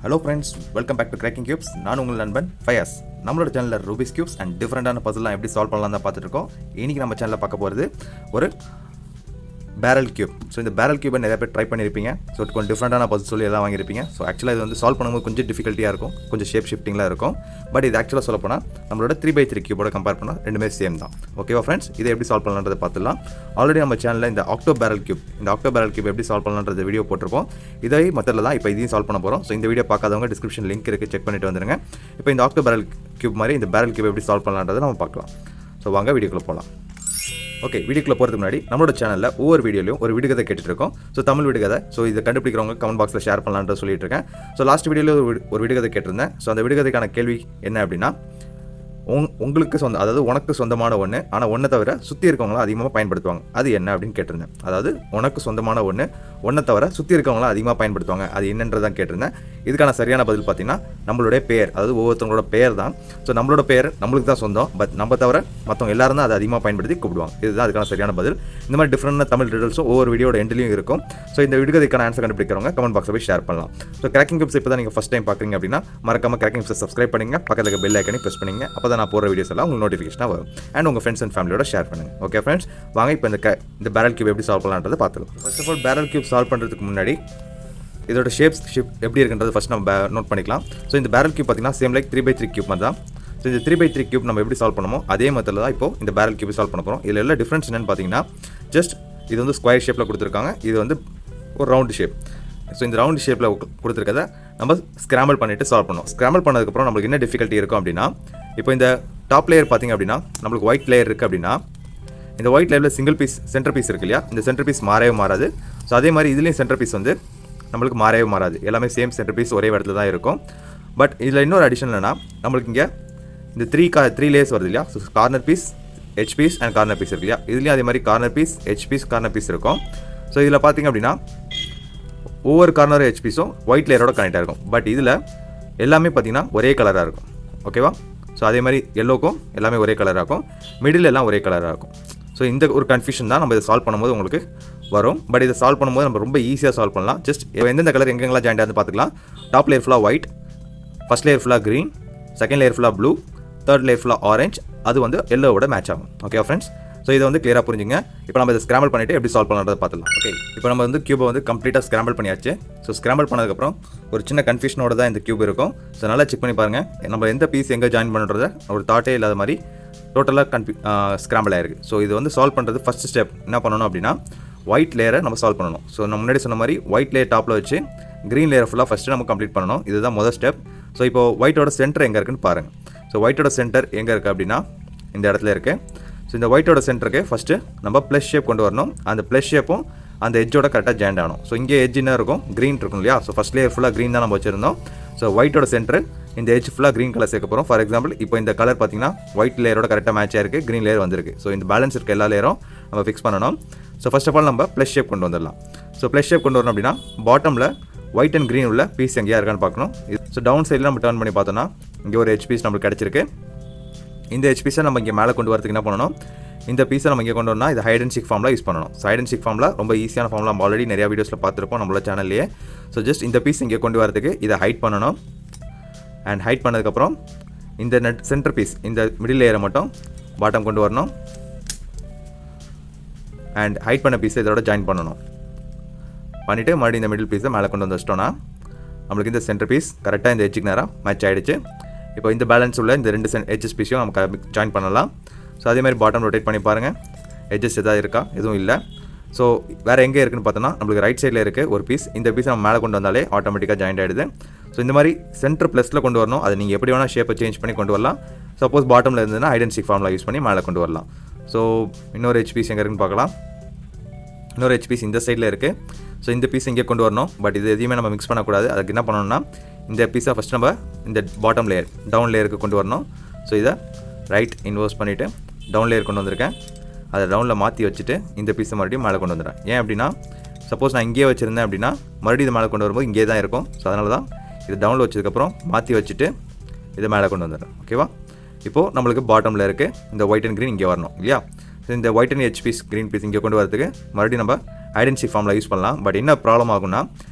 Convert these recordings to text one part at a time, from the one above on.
Hello friends, welcome back to Cracking Cubes. நான் உங்கள் நண்பன் ஃபயாஸ். நம்மளோட சேனலில் ரூபிக்ஸ் கியூப்ஸ் அண்ட் டிஃப்ரெண்டான பசில்லாம் எப்படி சால்வ் பண்ணலாம் தான் பார்த்துட்டு இருக்கோம். இன்றைக்கி நம்ம சேனலில் பார்க்க போகிறது ஒரு பேரல் கியூப். ஸோ இந்த பேரல் கியூபை நிறைய பேர் ட்ரை பண்ணியிருப்பீங்க. ஸோ கொஞ்சம் டிஃப்ரெண்டான பசில் சொல்லி எல்லாம் வாங்கியிருப்பீங்க. ஸோ ஆக்சுவலாக இது வந்து சால்வ் பண்ணும்போது கொஞ்சம் டிஃபிகல்ட்டியாக இருக்கும், கொஞ்சம் ஷேப் ஷிஃப்டிங்லாம் இருக்கும். பட் இது ஆக்சுவலாக சொல்ல போனால் நம்மளோட 3x3 கியூபோட கம்பேர் பண்ணால் ரெண்டுமே சேம் தான். ஓகேவா ஃப்ரெண்ட்ஸ், இதை எப்படி சால்வ் பண்ணலான்றதை பார்த்துலாம். ஆல்ரெடி நம்ம சேனலில் இந்த OCTO-BARREL கியூப் எப்படி சால்வ் பண்ணலான்றது வீடியோ போட்டிருப்போம். இதே மெத்தடில் தான் இப்போ இதையும் சால்வ் பண்ண போகிறோம். ஸோ இந்த வீடியோ பார்க்காதவங்க டிஸ்கிரிப்ஷன் லிங்க் இருக்குது, செக் பண்ணிட்டு வந்துருங்க. இப்போ இந்த OCTO-BARREL கியூப் மாதிரி இந்த பேரல் கியூப் எப்படி சால்வ் பண்ணலான்றதை நம்ம பார்க்கலாம். ஸோ வாங்க வீடியோக்குள்ளே போகலாம். ஓகே, வீடியோக்குள்ளே போகிறதுக்கு முன்னாடி நம்மளோட சேனலில் ஒவ்வொரு வீடியோலையும் ஒரு விடுகதை கேட்டுட்டு இருக்கோம். ஸோ தமிழ் விடுகதை. ஸோ இதை கண்டுபிடிக்கிறவங்க கமெண்ட் பாக்ஸில் ஷேர் பண்ணலான்னு சொல்லிட்டு இருக்கேன். ஸோ லாஸ்ட் வீடியோவில் ஒரு விடுகதை கேட்டிருந்தேன். ஸோ அந்த விடுகதைக்கான கேள்வி என்ன அப்படின்னா, உங்களுக்கு அதாவது உனக்கு சொந்தமான ஒன்று, ஆனால் ஒன்றை தவிர சுற்றி இருக்கவங்களாம் அதிகமாக பயன்படுத்துவாங்க, அது என்ன அப்படின்னு கேட்டிருந்தேன். அதாவது உனக்கு சொந்தமான ஒன்றை தவிர சுற்றி இருக்கவங்களாம் அதிகமாக பயன்படுத்துவாங்க, அது என்னன்றதான் கேட்டிருந்தேன். இதுக்கான சரியான பதில் பார்த்தீங்கன்னா நம்மளுடைய பெயர், அதாவது ஒவ்வொருத்தவங்களோட பெயர் தான். ஸோ நம்மளோட பெயர் நம்மளுக்கு தான் சொந்தம், பட் நம்ம தவிர மற்றவங்க எல்லாரும் தான் அதை அதிகமாக பயன்படுத்தி கூப்பிடுவாங்க. இதுதான் அதுக்கான சரியான பதில். இந்த மாதிரி டிஃப்ரெண்டான தமிழ் ரிடல்ஸும் ஒவ்வொரு வீடியோட எண்ட்லையும் இருக்கும். ஸோ இந்த விடுகதைக்கான ஆன்சர் கண்டுபிடிக்கிறவங்க கமெண்ட் பாக்ஸில் போய் ஷேர் பண்ணலாம். ஸோ கிராக்கிங் கியூப்ஸ் இப்போ தான் நீங்கள் ஃபஸ்ட் டைம் பார்க்குறீங்க அப்படின்னா மறக்காம கிராக்கிங் கியூப்ஸை சப்ஸ்கிரைப் பண்ணுங்க, பக்கத்தில் இருக்க பெல் ஐக்கனை ப்ரெஸ் பண்ணுங்க. அப்போ நான் போகிற வீடியோஸ் எல்லாம் உங்களுக்கு நோட்டிஃபிகேஷனாக வரும். அண்ட் உங்கள் ஃப்ரெண்ட்ஸ் அண்ட் ஃபேமிலியோட ஷேர் பண்ணுங்கள். ஓகே ஃப்ரெண்ட்ஸ், வாங்க இப்போ இந்த பேரல் கியூப் எப்படி சால்வ் பண்ணலான்றதை பார்த்துக்கலாம். First of all barrel cube solve பண்ணுறதுக்கு முன்னாடி இதோட ஷேப் எப்படி இருக்குன்றது ஃபஸ்ட் நம்ம நோட் பண்ணிக்கலாம். ஸோ இந்த பேரல் கியூப் பார்த்தீங்கன்னா சேம் லைக் 3x3 கியூப் மாதிரி தான். ஸோ இந்த 3x3 கியூப் நம்ம எப்படி சால்வ் பண்ணுமோ அதே மெத்தடில் தான் இப்போ இந்த பேரல் கியூப் சால்வ் பண்ண போகிறோம். இதில் எல்லாம் டிஃப்ரென்ஸ் என்னென்னு பார்த்தீங்கன்னா, ஜஸ்ட் இது வந்து ஸ்கொயர் ஷேப்பில் கொடுத்துருக்காங்க, இது வந்து ஒரு ரவுண்டு ஷேப். ஸோ இந்த ரவுண்ட் ஷேப்பில் கொடுத்துருக்கத நம்ம ஸ்க்ராம்பிள் பண்ணிவிட்டு சால்வ் பண்ணோம். ஸ்க்ராம்பிள் பண்ணதுக்கப்புறம் நம்மளுக்கு என்ன டிஃபிகல்ட்டி இருக்கும் அப்படின்னா, இப்போ இந்த டாப் லேயர் பார்த்திங்க அப்படின்னா நம்மளுக்கு ஒயிட் லேயர் இருக்குது அப்படின்னா, இந்த ஒயிட் லேயரில் சிங்கிள் பீஸ் சென்டர் பீஸ் இருக்கு இல்லையா, இந்த சென்டர் பீஸ் மாறவே மாறாது. ஸோ அதே மாதிரி இதுலேயும் சென்டர் பீஸ் வந்து நம்மளுக்கு மாறவே மாறாது, எல்லாமே சேம் சென்டர் பீஸ் ஒரே இடத்துல தான் இருக்கும். பட் இதில் இன்னொரு அடிஷன் என்னன்னா, நம்மளுக்கு இங்கே இந்த த்ரீ லேயர்ஸ் வருது இல்லையா. So corner piece, edge piece and corner piece இருக்கு இல்லையா. இதுலேயும் அதே மாதிரி corner piece, edge piece, corner piece இருக்கும். ஸோ இதில் பார்த்திங்க அப்படின்னா ஒவ்வொரு கார்னர் ஹெச் பீஸும் ஒயிட் லேயரோட கனெக்டாக இருக்கும். பட் இதில் எல்லாமே பார்த்திங்கன்னா ஒரே கலராக இருக்கும். ஓகேவா. ஸோ அதே மாதிரி எல்லோக்கும் எல்லாமே ஒரே கலராக இருக்கும், மிடில் எல்லாம் ஒரே கலராக இருக்கும். ஸோ இந்த ஒரு கன்ஃபியூஷன் தான் நம்ம இதை சால்வ் பண்ணும்போது உங்களுக்கு வரும். பட் இதை சால்வ் பண்ணும்போது நம்ம ரொம்ப ஈஸியாக சால்வ் பண்ணலாம். ஜஸ்ட் எந்தெந்த கலர் எங்கெங்கெல்லாம் ஜாயிண்ட் ஆகுது பார்த்துக்கலாம். டாப் லேயர் ஃபுல்லாக ஒயிட், ஃபஸ்ட் லேயர் ஃபுல்லாக க்ரீன், செகண்ட் லேயர் ஃபுல்லாக ப்ளூ, தேர்ட் லேயர் ஃபுல்லாக ஆரஞ்ச், அது வந்து எல்லோவோட மேட்ச் ஆகும். ஓகே ஃப்ரெண்ட்ஸ், ஸோ இதை வந்து கிளியராக புரிஞ்சுங்க. இப்போ நம்ம இதை ஸ்க்ராம்பிள் பண்ணிவிட்டு எப்படி சால்வ் பண்ணுறதை பார்த்துலாம். ஓகே, இப்போ நம்ம வந்து கியூபை வந்து கம்ப்ளீட்டாக ஸ்க்ராம்பிள் பண்ணியாச்சு. ஸோ ஸ்க்ராம்பிள் பண்ணதுக்கப்புறம் ஒரு சின்ன கன்ஃபியூஷனோட தான் இந்த கியூப் இருக்கும். ஸோ நல்லா செக் பண்ணி பாருங்கள், நம்ம எந்த பீஸ் எங்கே ஜாயின் பண்ணுறத ஒரு தாட்டே இல்லாத மாதிரி டோட்டலாக ஸ்க்ராம்பிள் ஆயிருக்கு. ஸோ இது வந்து சால்வ் பண்ணுறது ஃபஸ்ட் ஸ்டெப் என்ன பண்ணணும் அப்படின்னா, ஒயிட் லேயரை நம்ம சால்வ் பண்ணணும். ஸோ நம்ம முன்னாடி சொன்ன மாதிரி ஒயிட் லேயர் டாப்பில் வச்சு க்ரீன் லேயர் ஃபுல்லாக ஃபஸ்ட்டு நம்ம கம்ப்ளீட் பண்ணணும். இதுதான் முதல் ஸ்டெப். ஸோ இப்போ ஒயிட்டோட சென்டர் எங்கே இருக்குன்னு பாருங்கள். ஸோ ஒயிட்டோட சென்டர் எங்கே இருக்குது அப்படின்னா இந்த இடத்துல இருக்குது. ஸோ இந்த ஒயிட்டோட சென்டருக்கு ஃபஸ்ட்டு நம்ம ப்ளஸ் ஷேப் கொண்டு வரணும். அந்த ப்ளஸ் ஷேப்பும் அந்த எட்ஜோட கரெக்டாக ஜாயின் ஆகணும். ஸோ இங்கே எட்ஜ் என்ன இருக்கும், க்ரீன் இருக்கும் இல்லையா. ஸோ ஃபஸ்ட் லேயர் ஃபுல்லாக க்ரீன் தான் நம்ம வச்சுருந்தோம். ஸோ ஒயிட்டோட சென்டர் இந்த எட்ஜ் ஃபுல்லாக க்ரீன் கலர் சேர்க்க போகிறோம். ஃபார் எக்ஸாம்பிள் இப்போ இந்த கலர் பார்த்தீங்கன்னா ஒயிட் லேயரோட கரெக்டாக மேட்ச் ஆயிருக்கு, க்ரீன் லேயர் வந்திருக்கு. ஸோ இந்த பேலன்ஸ் இருக்க எல்லா லேயரும் நம்ம ஃபிக்ஸ் பண்ணணும். ஸோ ஃபஸ்ட் ஆஃப் ஆல் நம்ம ப்ளஸ் ஷேப் கொண்டு வந்துடலாம். ஸோ ப்ளஸ் ஷேப் கொண்டு வரணும் அப்படின்னா பாட்டமில் ஒயிட் அண்ட் க்ரீன் உள்ள பீஸ் எங்கேயா இருக்கான்னு பார்க்கணும். ஸோ டவுன் சைடில் நம்ம டர்ன் பண்ணி பார்த்தோன்னா இங்கே ஒரு ஹெச் பீஸ் நம்மளுக்கு கிடச்சிருக்கு. இந்த ஹெச் பீஸை நம்ம இங்கே மேலே கொண்டு வரதுக்கு என்ன பண்ணணும், இந்த பீஸை நம்ம இங்கே கொண்டு வரணும். இது ஹைட் அண்ட் சீக் ஃபார்மில் யூஸ் பண்ணணும். ஸோ ஹைட் அண்ட் சீக் ஃபார்மில் ரொம்ப ஈஸியான ஃபார்மில் நம்ம ஆல்ரெடி நிறையா வீடியோஸில் பார்த்துருப்போம் நம்மளோட சேனல்லையே. ஸோ ஜஸ்ட் இந்த பீஸ் இங்கே கொண்டு வரதுக்கு இதை ஹைட் பண்ணணும். அண்ட் ஹைட் பண்ணதுக்கப்புறம் இந்த சென்டர் பீஸ் இந்த மிடில் லேயரை மட்டும் பாட்டம் கொண்டு வரணும். அண்ட் ஹைட் பண்ண பீஸை இதோட ஜாயின் பண்ணணும். பண்ணிவிட்டு மறுபடியும் இந்த மிடில் பீஸை மேலே கொண்டு வந்து வச்சிட்டோன்னா நம்மளுக்கு இந்த சென்டர் பீஸ் கரெக்டாக இந்த எட்ஜுக்கு நேராக மேட்ச் ஆகிடுச்சு. இப்போ இந்த பேலன்ஸ் உள்ள இந்த ரெண்டு எட்ஜஸ் பீஸையும் நம்ம ஜாயின் பண்ணலாம். ஸோ அதே மாதிரி பாட்டம் ரொட்டேட் பண்ணி பாருங்கள், எட்ஜஸ் எதாவது இருக்கா, எதுவும் இல்லை. ஸோ வேறு எங்கே இருக்குன்னு பார்த்தோன்னா நம்மளுக்கு ரைட் சைடில் இருக்குது ஒரு பீஸ். இந்த பீஸ் நம்ம மேலே கொண்டு வந்தாலே ஆட்டோமேட்டிக்காக ஜாயிண்ட் ஆகிடுது. ஸோ இந்த மாதிரி சென்டர் ப்ளஸில் கொண்டு வரணும். அதை நீங்கள் எப்படி வேணால் ஷேப்பை சேஞ்ச் பண்ணி கொண்டு வரலாம். சப்போஸ் பாட்டமில் இருந்ததுன்னா ஹைட் அண்ட் சீக் ஃபார்மில் யூஸ் பண்ணி மேலே கொண்டு வரலாம். ஸோ இன்னொரு ஹெச் பீஸ் எங்கே இருக்குன்னு பார்க்கலாம். இன்னொரு ஹெச் பீஸ் இந்த சைடில் இருக்குது. ஸோ இந்த பீஸ் இங்கே கொண்டு வரணும். பட் இது எதையுமே நம்ம மிக்ஸ் பண்ணக்கூடாது. அதுக்கு என்ன பண்ணணும்னா இந்த பீஸை ஃபஸ்ட் நம்ம இந்த பாட்டம் லேயர் டவுன் லேயருக்கு கொண்டு வரணும். ஸோ இதை ரைட் இன்வர்ஸ் பண்ணிவிட்டு டவுன் லேயர் கொண்டு வந்திருக்கேன். அதை டவுனில் மாற்றி வச்சுட்டு இந்த பீஸை மறுபடியும் மேலே கொண்டு வந்துடுறேன். ஏன் அப்படின்னா சப்போஸ் நான் இங்கேயே வச்சுருந்தேன் அப்படின்னா மறுபடியும் இது மேலே கொண்டு வரும்போது இங்கே தான் இருக்கும். ஸோ அதனால தான் இது டவுனில் வச்சதுக்கப்புறம் மாற்றி வச்சுட்டு இதை மேலே கொண்டு வந்துடுறேன். ஓகேவா. இப்போது நம்மளுக்கு பாட்டமில் இருக்குது இந்த ஒயிட் அண்ட் க்ரீன் இங்கே வரணும் இல்லையா. ஸோ இந்த white and edge piece green piece இங்கே கொண்டு வரதுக்கு மறுபடியும் நம்ம ஐடென்டிட்டி ஃபார்மில் யூஸ் பண்ணலாம். பட் என்ன ப்ராப்ளம் ஆகும்னா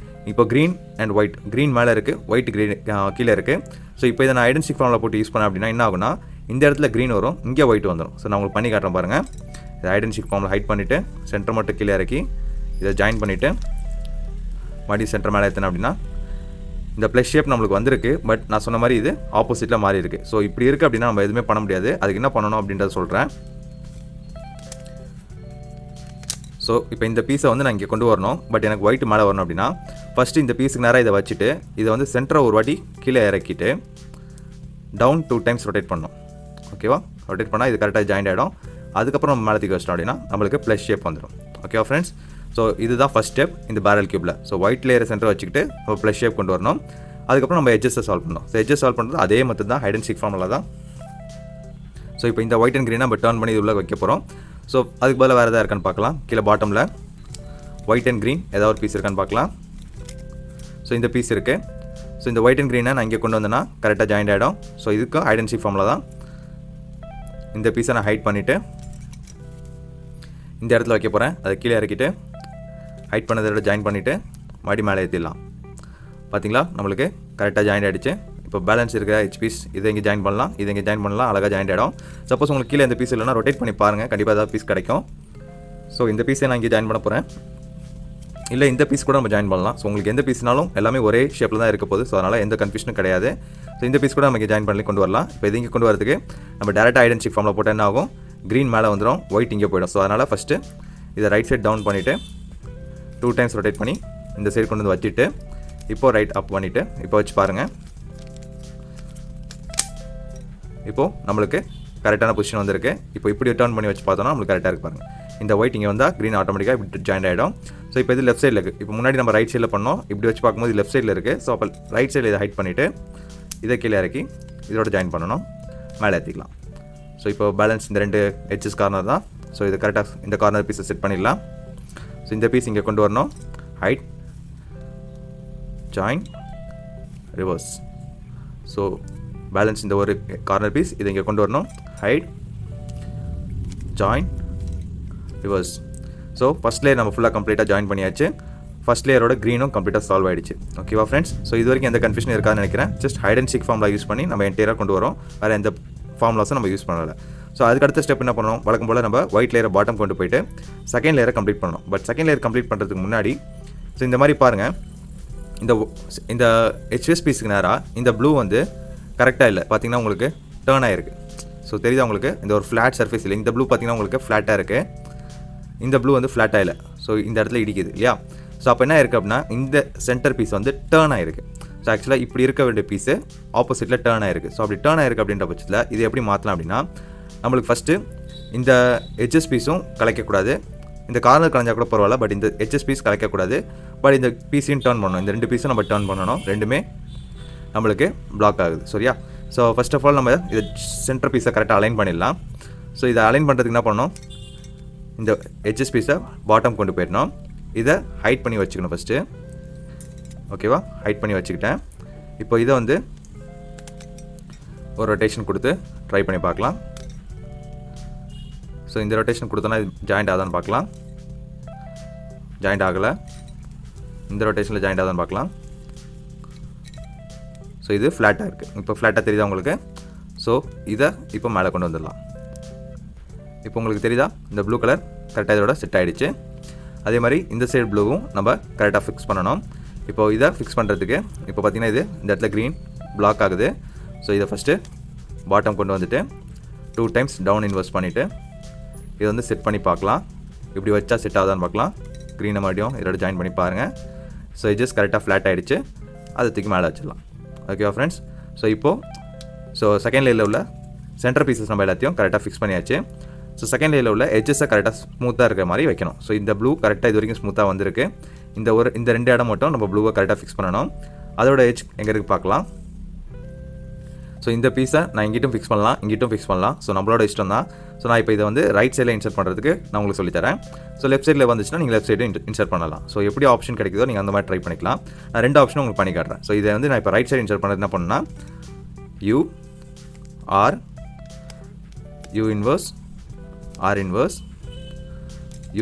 இப்போ க்ரீன் அண்ட் ஒயிட், க்ரீன் மேலே இருக்குது, ஒயிட் க்ரீன் கீழே இருக்குது. ஸோ இப்போ இதை நான் ஐடென்டிஃபை ஃபார்முலா போட்டு யூஸ் பண்ணேன் அப்படின்னா என்ன ஆகுனா, இந்த இடத்துல க்ரீன் வரும், இங்கே ஒயிட் வந்துடும். ஸோ நான் உங்களுக்கு பண்ணி காட்டுறேன் பாருங்கள். இதை ஐடென்டிஃபை ஃபார்முலா ஹைட் பண்ணிவிட்டு சென்டர் மட்டும் கீழே இறக்கி இதை ஜாயின் பண்ணிவிட்டு மறுபடியும் சென்டர் மேலே ஏற்றினேன் அப்படின்னா இந்த ப்ளஸ் ஷேப் நம்மளுக்கு வந்திருக்கு. பட் நான் சொன்ன மாதிரி இது ஆப்போசிட்டில் மாறி இருக்குது. ஸோ இப்படி இருக்குது அப்படின்னா நம்ம எதுவுமே பண்ண முடியாது. அதுக்கு என்ன பண்ணணும் அப்படின்றத சொல்கிறேன். ஸோ இப்போ இந்த பீஸை வந்து நான் இங்கே கொண்டு வரணும். பட் எனக்கு ஒயிட் மேலே வரணும் அப்படின்னா ஃபஸ்ட்டு இந்த பீஸுக்கு நேராக இதை வச்சுட்டு இதை வந்து சென்டரை ஒரு வாட்டி கீழே இறக்கிட்டு டவுன் 2 டைம்ஸ் ரொட்டேட் பண்ணணும். ஓகேவா? ரொட்டேட் பண்ணால் இது கரெக்டாக ஜாயின் ஆகிடும். அதுக்கப்புறம் நம்ம மேலே தூக்கி வச்சிட்டோம் அப்படின்னா நம்மளுக்கு ப்ளஸ் ஷேப் வந்துடும். ஓகேவா ஃப்ரெண்ட்ஸ்? ஸோ இதுதான் ஃபஸ்ட் ஸ்டெப் இந்த பேரல் கியூப்பில். ஸோ ஒயிட் லேயரை சென்டர் வச்சுக்கிட்டு நம்ம ப்ளஸ் ஷேப் கொண்டு வரணும். அதுக்கப்புறம் நம்ம எட்ஜஸை சால்வ் பண்ணணும். ஸோ எட்ஜஸ் சால்வ் பண்ணுறது அதே மெத்தட் தான், ஹைட் அண்ட் சீக் ஃபார்முலா தான். ஸோ இப்போ இந்த ஒயிட் அண்ட் க்ரீனை நம்ம டர்ன் பண்ணி இது உள்ள வைக்க போகிறோம். ஸோ அதுக்கு பதிலாக வேறு எதாவது இருக்கான்னு பார்க்கலாம். கீழே பாட்டமில் ஒயிட் அண்ட் க்ரீன் ஏதாவது ஒரு பீஸ் இருக்கான்னு பார்க்கலாம். ஸோ இந்த பீஸ் இருக்குது. ஸோ இந்த ஒயிட் அண்ட் க்ரீனை நான் இங்கே கொண்டு வந்தேன்னா கரெக்டாக ஜாயின் ஆகிடும். ஸோ இதுக்கும் ஹைட் அண்ட் சீக் ஃபார்முலா தான். இந்த பீஸை நான் ஹைட் பண்ணிவிட்டு இந்த இடத்துல வைக்க போகிறேன். அதை கீழே இறக்கிட்டு ஹைட் பண்ணதோட ஜாயின் பண்ணிவிட்டு மறுபடியும் மேலே ஏற்றிடலாம். பார்த்தீங்களா, நம்மளுக்கு கரெக்டாக ஜாயின் ஆகிடுச்சு. இப்போ பேலன்ஸ் இருக்கிற ஹெச் பீஸ் இதை இங்கே ஜாயின் பண்ணலாம், இதை இங்கே ஜாயின் பண்ணலாம், அழகாக ஜாயின் ஆகிடும். சப்போஸ் உங்களுக்கு கீழே இந்த பீஸ் இல்லைனா ரொட்டேட் பண்ணி பாருங்கள், கண்டிப்பாக ஏதாவது பீஸ் கிடைக்கும். ஸோ இந்த பீஸை நான் இங்கே ஜாயின் பண்ண போகிறேன். இல்லை இந்த பீஸ் கூட நம்ம ஜாயின் பண்ணலாம். ஸோ உங்களுக்கு எந்த பீஸ்னாலும் எல்லாமே ஒரே ஷேப்பில் தான் இருக்க போகுது. ஸோ அதனால் எந்த கன்ஃபியூஷனும் கிடையாது. ஸோ இந்த பீஸ் கூட நம்ம இங்கே ஜாயின் பண்ணி கொண்டு வரலாம். இப்போ இது இங்கே கொண்டு வரதுக்கு நம்ம டேரெக்டாக ஹைட் அண்ட் சீக் ஃபார்முலா போட்டால் என்ன ஆகும், க்ரீன் மேலே வந்துடும், ஒயிட் இங்கே போயிடும். ஸோ அதனால் ஃபஸ்ட்டு இதை ரைட் சைட் டவுன் பண்ணிவிட்டு 2 டைம்ஸ் ரொட்டேட் பண்ணி இந்த சைடு கொண்டு வந்து வச்சுட்டு இப்போது ரைட் அப் பண்ணிவிட்டு இப்போ வச்சு பாருங்கள். இப்போது நம்மளுக்கு கரெக்டான பொசிஷன் வந்திருக்கு. இப்போ இப்படி டர்ன் பண்ணி வச்சு பார்த்தோன்னா நம்மளுக்கு கரெக்டாக இருக்கு பாருங்கள். இந்த ஒயிட் இங்கே வந்தால் க்ரீன் ஆட்டோமேட்டிக்காக இப்படி ஜாயின் ஆகிடும். ஸோ இப்போ இது லெஃப்ட் சைடில் இருக்குது. இப்போ முன்னாடி நம்ம ரைட் சைடில் பண்ணோம், இப்படி வச்சு பார்க்கும்போது லெஃப்ட் சைடில் இருக்குது. ஸோ அப்போ ரைட் சைடில் இதை ஹைட் பண்ணிவிட்டு இதை கீழே இறக்கி இதோட ஜாயின் பண்ணணும், மேலே ஏற்றிக்கலாம். ஸோ இப்போ பேலன்ஸ் இந்த 2 எட்ஜஸ் கார்னர் தான். ஸோ இது கரெக்டாக இந்த கார்னர் பீஸை செட் பண்ணிடலாம். ஸோ இந்த பீஸ் இங்கே கொண்டு வரணும், hide join reverse. So balance இந்த ஒரு கார்னர் பீஸ் இதை இங்கே கொண்டு வரணும், hide join reverse. So first layer நம்ம ஃபுல்லாக கம்ப்ளீட்டாக ஜாயின் பண்ணியாச்சு. ஃபஸ்ட் லேயரோட க்ரீனும் கம்ப்ளீட்டாக சால்வ் ஆகிடுச்சு. ஓகேவா ஃப்ரெண்ட்ஸ்? ஸோ இது வரைக்கும் எந்த கன்ஃபியூஷன் இருக்காதுன்னு நினைக்கிறேன். Just hide and seek formula use பண்ணி நம்ம என்டையராக கொண்டு வரோம். வேறு எந்த ஃபார்முலாஸும் நம்ம யூஸ் பண்ணலை. ஸோ அதுக்கு அடுத்த ஸ்டெப் என்ன பண்ணணும், வழக்கம் போல் நம்ம ஒயிட் லேயரை பாட்டம் கொண்டு போயிட்டு செகண்ட் லேயரை கம்ப்ளீட் பண்ணணும். பட் செகண்ட் லேயர் கம்ப்ளீட் பண்ணுறதுக்கு முன்னாடி ஸோ இந்த மாதிரி பாருங்கள், இந்த ஹெச்எஸ் பீஸுக்கு நேராக இந்த ப்ளூ வந்து கரெக்டாக இல்லை. பார்த்தீங்கன்னா உங்களுக்கு டேர்ன் ஆகிருக்கு. ஸோ தெரியுதா உங்களுக்கு, இந்த ஒரு ஃப்ளாட் சர்ஃபேஸ் இல்லை. இந்த ப்ளூ பார்த்தீங்கன்னா உங்களுக்கு ஃப்ளாட்டாக இருக்குது, இந்த ப்ளூ வந்து ஃப்ளாட்டாக இல்லை. ஸோ இந்த இடத்துல இடிக்குது இல்லையா? ஸோ அப்போ என்ன இருக்குது அப்படின்னா இந்த சென்டர் பீஸ் வந்து டேர்ன் ஆகிருக்கு. ஸோ ஆக்சுவலாக இப்படி இருக்க வேண்டிய பீஸு ஆப்போசிட்டில் டேர்ன் ஆகிருக்கு. ஸோ அப்படி டேர்ன் ஆகிருக்கு அப்படின்ற பட்சத்தில் இது எப்படி மாற்றலாம் அப்படின்னா, நம்மளுக்கு ஃபஸ்ட்டு இந்த ஹெச்எஸ் பீஸும் கலைக்கக்கூடாது, இந்த கார்னர் கலைஞ்சால் கூட பரவாயில்ல. பட் இந்த ஹெச்எஸ் பீஸ் கலைக்கக்கூடாது. பட் இந்த பீஸையும் டேர்ன் பண்ணணும், இந்த 2 பீஸும் நம்ம டேர்ன் பண்ணணும். ரெண்டுமே நம்மளுக்கு பிளாக் ஆகுது. சரியா? ஸோ ஃபர்ஸ்ட் ஆஃப் ஆல் நம்ம இதை சென்டர் பீஸை கரெக்டாக அலைன் பண்ணிடலாம். ஸோ இதை அலைன் பண்ணுறதுக்கு என்ன பண்ணணும், இந்த ஹெச்எஸ் பீஸை பாட்டம் கொண்டு போயிடணும். இதை ஹைட் பண்ணி வச்சுக்கணும் ஃபஸ்ட்டு. ஓகேவா? ஹைட் பண்ணி வச்சுக்கிட்டேன். இப்போ இதை வந்து ஒரு ரொட்டேஷன் கொடுத்து ட்ரை பண்ணி பார்க்கலாம். ஸோ இந்த ரொட்டேஷன் கொடுத்தோன்னா இது ஜாயிண்ட் ஆகுதான்னு பார்க்கலாம். ஜாயிண்ட் ஆகலை. இந்த ரொட்டேஷனில் ஜாயிண்ட் ஆகுதான்னு பார்க்கலாம். ஸோ இது ஃப்ளாட்டாக இருக்குது. இப்போ ஃப்ளாட்டாக தெரியுதா உங்களுக்கு? ஸோ இதை இப்போ மேலே கொண்டு வந்துடலாம். இப்போ உங்களுக்கு தெரியுதா, இந்த ப்ளூ கலர் கரெக்டாக இதோட செட் ஆகிடுச்சு. அதே மாதிரி இந்த சைடு ப்ளூவும் நம்ம கரெக்டாக ஃபிக்ஸ் பண்ணணும். இப்போ இதை ஃபிக்ஸ் பண்ணுறதுக்கு இப்போ பார்த்திங்கன்னா இது இந்த இடத்துல க்ரீன் பிளாக் ஆகுது. ஸோ இதை ஃபஸ்ட்டு பாட்டம் கொண்டு வந்துட்டு 2 டைம்ஸ் டவுன் இன்வெர்ஸ் பண்ணிவிட்டு இதை வந்து செட் பண்ணி பார்க்கலாம். இப்படி வச்சா செட் ஆகுதான்னு பார்க்கலாம். க்ரீனை மறுபடியும் இதோட ஜாயின் பண்ணி பாருங்கள். ஸோ எட்ஜஸ் கரெக்டாக ஃப்ளாட் ஆகிடுச்சு. அதை தூக்கி மேலே வச்சிடலாம். ஓகேவா ஃப்ரெண்ட்ஸ்? ஸோ இப்போது செகண்ட் லேயரில் உள்ள சென்டர் பீசஸ் நம்ம எல்லாத்தையும் கரெக்டாக ஃபிக்ஸ் பண்ணியாச்சு. ஸோ செகண்ட் லேயரில் உள்ள எட்ஜஸை கரெக்டாக ஸ்மூத்தாக இருக்கிற மாதிரி வைக்கணும். ஸோ இந்த ப்ளூ கரெக்டாக இது வரைக்கும் ஸ்மூத்தாக வந்திருக்கு. இந்த 2 இடம் மட்டும் நம்ம ப்ளூவை கரெக்டாக ஃபிக்ஸ் பண்ணணும். அதோட எட்ஜ் எங்கே இருக்குது பார்க்கலாம். ஸோ இந்த பீஸை நான் இங்கிட்டும் ஃபிக்ஸ் பண்ணலாம், இங்கிட்டும் ஃபிக்ஸ் பண்ணலாம். ஸோ நம்மளோட இஷ்டம் தான். ஸோ நான் இப்போ இதை வந்து ரைட் சைடில் இன்சர்ட் பண்ணுறதுக்கு நான் உங்களுக்கு சொல்லித்தரேன். ஸோ லெஃப்ட் சைடில் வந்துச்சுன்னா நீங்கள் லெஃப்ட் சைடு இன்சர்ட் பண்ணலாம். ஸோ எப்படி ஆப்ஷன் கிடைக்குதோ நீங்கள் அந்த மாதிரி ட்ரை பண்ணிக்கலாம். நான் 2 ஆப்ஷனும் உங்களுக்கு பண்ணி காட்டுறேன். ஸோ இதை வந்து நான் இப்போ ரைட் சைடு இன்சர்ட் பண்ணுறது என்ன பண்ணணும்னா U inverse R inverse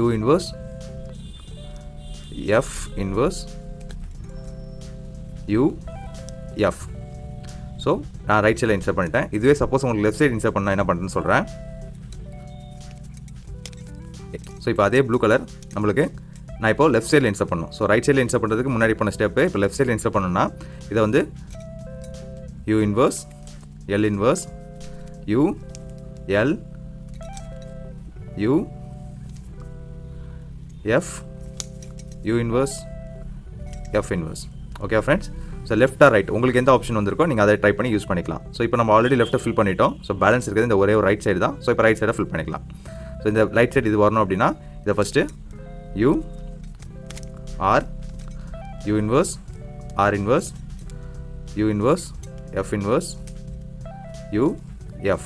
U inverse F inverse U F. So நான் ரைட் சைடில் இன்சர்ட் பண்ணிட்டேன். இதுவே சப்போஸ் உங்களுக்கு லெஃப்ட் சைடு இன்சர்ட் பண்ணால் என்ன பண்ணுறேன்னு சொல்கிறேன். ஸோ இப்போ அதே ப்ளூ கலர் நம்மளுக்கு நான் இப்போ லெஃப்ட் சைடில் இன்சர்ட் பண்ணணும். ஸோ ரைட் சைடில் இன்சர்ட் பண்ணுறதுக்கு முன்னாடி பண்ண ஸ்டெப்பு இப்போ லெஃப்ட் சைடில் இன்சர்ட் பண்ணணும்னா இதை வந்து U inverse L inverse U L U F U inverse F inverse. Okay friends. So left or right உங்களுக்கு எந்த ஆப்ஷன் வந்திருக்கோ நீங்கள் அதை ட்ரை பண்ணி யூஸ் பண்ணிக்கலாம். ஸோ இப்போ நம்ம ஆல்ரெடி லெஃப்ட்டை ஃபில் பண்ணிட்டோம். ஸோ பேலன்ஸ் இருக்கிறது இந்த ஒரே ஒரு ரைட் சைடு தான். ஸோ இப்போ ரைட் சைடை ஃபில் பண்ணிக்கலாம். ஸோ இந்த ரைட் சைடு இது வரணும் அப்படின்னா இதை first U R U inverse R inverse U inverse F inverse U F.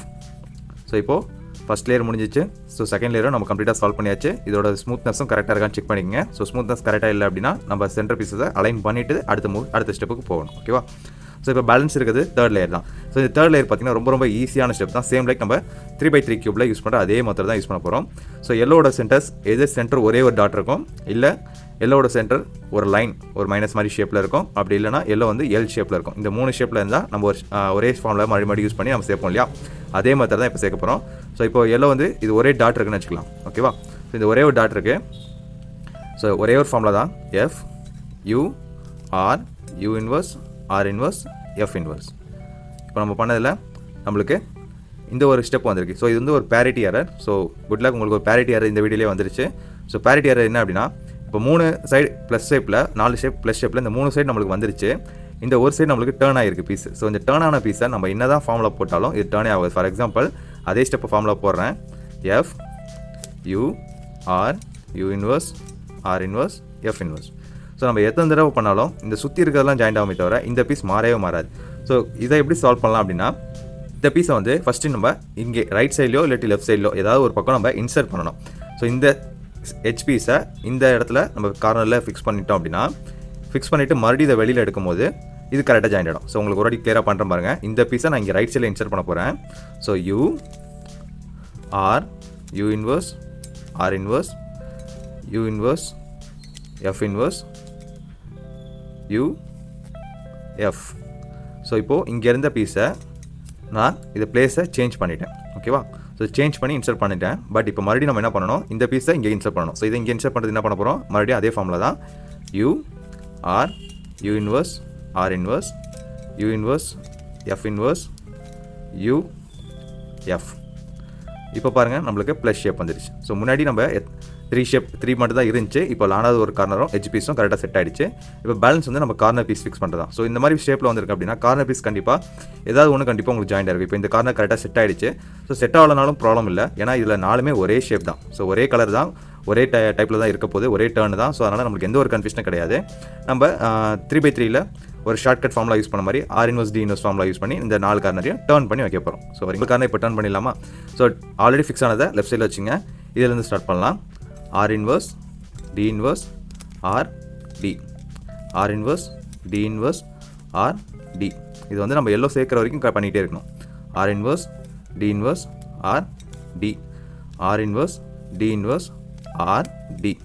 So இப்போது ஃபஸ்ட் லேயர் முடிஞ்சிச்சு. ஸோ செகண்ட் லேயரும் நம்ம கம்ப்ளீட்டாக சால்வ் பண்ணியாச்சு. இதோட ஸ்மூத்னஸும் கரெக்டாக இருக்கான்னு செக் பண்ணிக்கங்க. ஸோ ஸ்மூத்னஸ் கரெக்டாக இல்லை அப்படின்னா நம்ம சென்டர் பீஸை அலைன் பண்ணிவிட்டு அடுத்த ஸ்டெப்புக்கு போகணும். ஓகேவா. ஸோ இப்போ பேலன்ஸ் இருக்குது தேர்ட் லேயர் தான். ஸோ இந்த தேர்ட் லேயர் பார்த்தீங்கன்னா ரொம்ப ஈஸியான ஸ்டெப் தான். சேம் லைக் நம்ம 3x3 கியூபில் யூஸ் பண்ணுற அதே மெத்தட் தான் யூஸ் பண்ண போகிறோம். ஸோ எல்லோட சென்டர்ஸ் சென்டர் ஒரே ஒரு டாட் இருக்கும், இல்லை எல்லோட சென்டர் ஒரு லைன் ஒரு மைனஸ் மாதிரி ஷேப்பில் இருக்கும். அப்படி இல்லைனா எல்லோ வந்து எல் ஷேப்பில் இருக்கும். இந்த 3 ஷேப்பில் இருந்தால் நம்ம ஒரே ஃபார்மில் மறுபடியும் யூஸ் பண்ணி நம்ம சேர்ப்போம் இல்லையா. அதே மெத்தட் தான் இப்போ சேர்க்க போகிறோம். ஸோ இப்போ எல்லோ வந்து இது ஒரே டாட் இருக்குன்னு வச்சுக்கலாம். ஓகேவா. ஸோ இந்த ஒரே ஒரு டாட் இருக்குது. ஸோ ஒரே ஒரு ஃபார்மில் தான் F U R U inverse R inverse F inverse. இப்போ நம்ம பண்ணதில் நம்மளுக்கு இந்த ஒரு ஸ்டெப் வந்திருக்கு. ஸோ இது வந்து ஒரு parity error. So good luck, உங்களுக்கு ஒரு பேரிட்டி எரர் இந்த வீடியோலேயே வந்துருச்சு. ஸோ பேரிட்டி எரர் என்ன அப்படின்னா இப்போ 3 சைடு ப்ளஸ் ஷேப்பில் 4 ஷேப் ப்ளஸ் ஷேப்பில் இந்த 3 சைடு நம்மளுக்கு வந்துருச்சு. இந்த ஒரு சைடு நம்மளுக்கு டேர்ன் ஆகிருக்கு பீஸ். ஸோ இந்த டேர்ன் ஆன பீஸை நம்ம என்ன தான் ஃபார்மில் போட்டாலும் இது டேர்னே ஆகுது. ஃபார் எக்ஸாம்பிள் அதே ஸ்டெப்பை ஃபார்மில் போடுறேன். F U R U inverse R inverse F inverse. So நம்ம எத்தனை தடவை பண்ணாலும் இந்த சுற்றி இருக்கிறதெல்லாம் ஜாயிண்ட் ஆகுமே தவிர இந்த பீஸ் மாறவே மாறாது. ஸோ இதை எப்படி சால்வ் பண்ணலாம் அப்படின்னா இந்த பீஸை வந்து ஃபஸ்ட்டு நம்ம இங்கே ரைட் சைட்லையோ இல்லாட்டி லெஃப்ட் சைட்லையோ ஏதாவது ஒரு பக்கம் நம்ம இன்சர்ட் பண்ணணும். ஸோ இந்த ஹெச் பீஸை இந்த இடத்துல நம்ம கார்னரில் ஃபிக்ஸ் பண்ணிட்டோம் அப்படின்னா ஃபிக்ஸ் பண்ணிவிட்டு மறுபடியும் இதை வெளியில் எடுக்கும்போது இது கரெக்டாக ஜாயின் ஆகிடும். ஸோ உங்களுக்கு ஒரு வாட்டி கிளியராக பண்ணுற பாருங்க. இந்த பீஸை நான் இங்கே ரைட் சைடில் இன்சர்ட் பண்ண போகிறேன். So U R U inverse R inverse U inverse F inverse U F. So இப்போது இங்கே இருந்த பீஸை நான் இதை பிளேஸை சேஞ்ச் பண்ணிட்டேன். ஓகேவா. ஸோ சேஞ்ச் பண்ணி இன்சர்ட் பண்ணிட்டேன். பட் இப்போ மறுபடியும் நம்ம என்ன பண்ணணும், இந்த பீஸை இங்கே இன்சர்ட் பண்ணணும். ஸோ இதை இங்கே இன்சர்ட் பண்ணுறது என்ன பண்ண போகிறோம், மறுபடியும் அதே ஃபார்மில் தான் U R U inverse R inverse U inverse F inverse U F. இப்போ பாருங்கள் நம்மளுக்கு ப்ளஸ் ஷேப் வந்துடுச்சு. ஸோ முன்னாடி நம்ம 3 மட்டும் தான் இருந்துச்சு. இப்போ லானாவது ஒரு கார்னரும் ஹெச் பீஸும் கரெக்டாக செட் ஆகிடுச்சு. இப்போ பேலன்ஸ் வந்து நம்ம கார்னர் பீஸ் ஃபிக்ஸ் பண்ணுறதா. ஸோ இந்த மாதிரி ஷேப்பில் வந்துருக்கு அப்படின்னா கார்னர் பீஸ் கண்டிப்பாக ஏதாவது ஒன்று கண்டிப்பாக உங்களுக்கு ஜாயின் ஆகிருக்கு. இப்போ இந்த கார்னர் கரெக்டாக செட் ஆகிடுச்சு. ஸோ செட் ஆகலனாலும் ப்ராப்ளம் இல்லை. ஏன்னா இதில் 4மே ஒரே ஷேப் தான். ஸோ ஒரே கலர் தான், ஒரே டைப்பில் தான் இருக்க போது, ஒரே டேர்ன் தான். ஸோ அதனால் நம்மளுக்கு எந்த ஒரு கன்ஃபியூஷனும் கிடையாது. நம்ம 3x3ல் ஒரு ஷார்ட்கட் ஃபார்முலா யூஸ் பண்ண மாதிரி R inverse D inverse formula use பண்ணி இந்த 4 கார்னரையும் டர்ன் பண்ணி வைக்க போகிறோம். ஸோ ஒரு கார்னர் இப்போ டர்ன் பண்ணிடலாமா. ஸோ ஆல்ரெடி ஃபிக்ஸ் ஆனதை லெஃப்ட் சைடில் வச்சுங்க. இதிலேருந்து ஸ்டார்ட் பண்ணலாம். R inverse D inverse R D R inverse D inverse R D. இது வந்து நம்ம எல்லோ சேர்க்குற வரைக்கும் பண்ணிகிட்டே இருக்கணும். R inverse D inverse R D R inverse D inverse R D.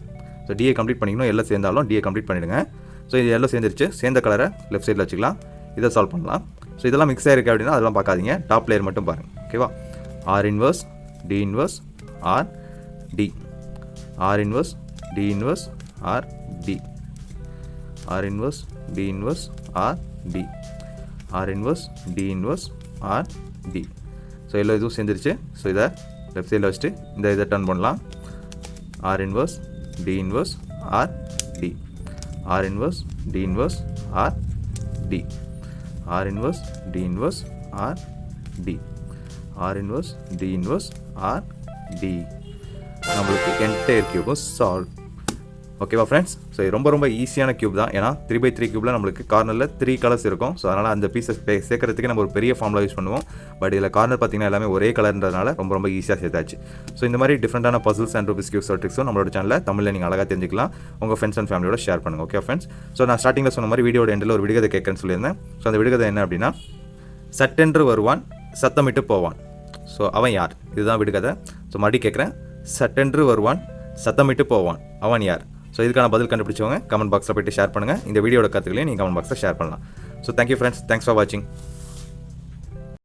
So டியை கம்ப்ளீட் பண்ணிக்கணும். எல்லாம் சேர்ந்தாலும் டியை கம்ப்ளீட் பண்ணிவிடுங்க. ஸோ இது எல்லாம் சேர்ந்துருச்சு. சேர்ந்த கலரை லெஃப்ட் சைடில் வச்சுக்கலாம். இதை சால்வ் பண்ணலாம். ஸோ இதெல்லாம் மிக்ஸ் ஆகிருக்கு அப்படின்னா அதெல்லாம் பார்க்காதீங்க, டாப் லேயர் மட்டும் பாருங்கள். ஓகேவா. R inverse D inverse R D R inverse D inverse R D R inverse D inverse R D R inverse D inverse R D. So எல்லாம் இதுவும் சேர்ந்துருச்சு. ஸோ இதை லெஃப்ட் சைடில் வச்சுட்டு இந்த இதை டர்ன் பண்ணலாம். R inverse D inverse R D R inverse D inverse R D R inverse D inverse R D R inverse D inverse R D. நம்மளுக்கு என்டையர் கியூபும் சால்வ். ஓகேவா ஃப்ரெண்ட்ஸ். ஸோ இது ரொம்ப ஈஸியான கியூப் தான். ஏன்னா 3x3 கியூபில் நம்மளுக்கு கார்னரில் 3 கலர்ஸ் இருக்கும். ஸோ அதனால் அந்த பீஸை சேர்க்கறதுக்கு நம்ம ஒரு பெரிய ஃபார்முலா யூஸ் பண்ணுவோம். பட் இதில் கார்னர் பார்த்திங்கன்னா எல்லாமே ஒரே கலர்ன்றதுனால ரொம்ப ஈஸியாக சேர்த்தாச்சு. ஸோ இந்த மாதிரி டிஃப்ரெண்டான பசில்ஸ் அண்ட் ரூபிக்ஸ் கியூப்ஸ் ட்ரிக்ஸும் நம்மளோட சேனலில் தமிழில் நீங்கள் அழகாக தெரிஞ்சிக்கலாம். உங்கள் ஃப்ரெண்ட்ஸ் அண்ட் ஃபேமிலியோட ஷேர் பண்ணுங்கள். Okay friends. ஸோ நான் ஸ்டார்டிங்கில் சொன்ன மாதிரி வீடியோட எண்டில் ஒரு விடுகதை கேட்குறேன்னு சொல்லியிருந்தேன். ஸோ அந்த விடுகதை என்ன அப்படின்னா, சட்டென்று வருவான் சத்தமிட்டு போவான். ஸோ அவன் யார், இதுதான் விடுகதை. ஸோ மறுபடியும் கேட்குறேன். சட்டென்று வருவான் சத்தமிட்டு போவான், அவன் யார்? ஸோ இதுக்கான பதில் கண்டுபிடிச்சவங்க கமெண்ட் பாக்ஸில் போய்ட்டு ஷேர் பண்ணுங்கள். இந்த வீடியோட கருத்துக்களையும் நீங்கள் கமெண்ட் பாக்ஸில் ஷேர் பண்ணலாம். So thank you friends, thanks for வாட்சிங்.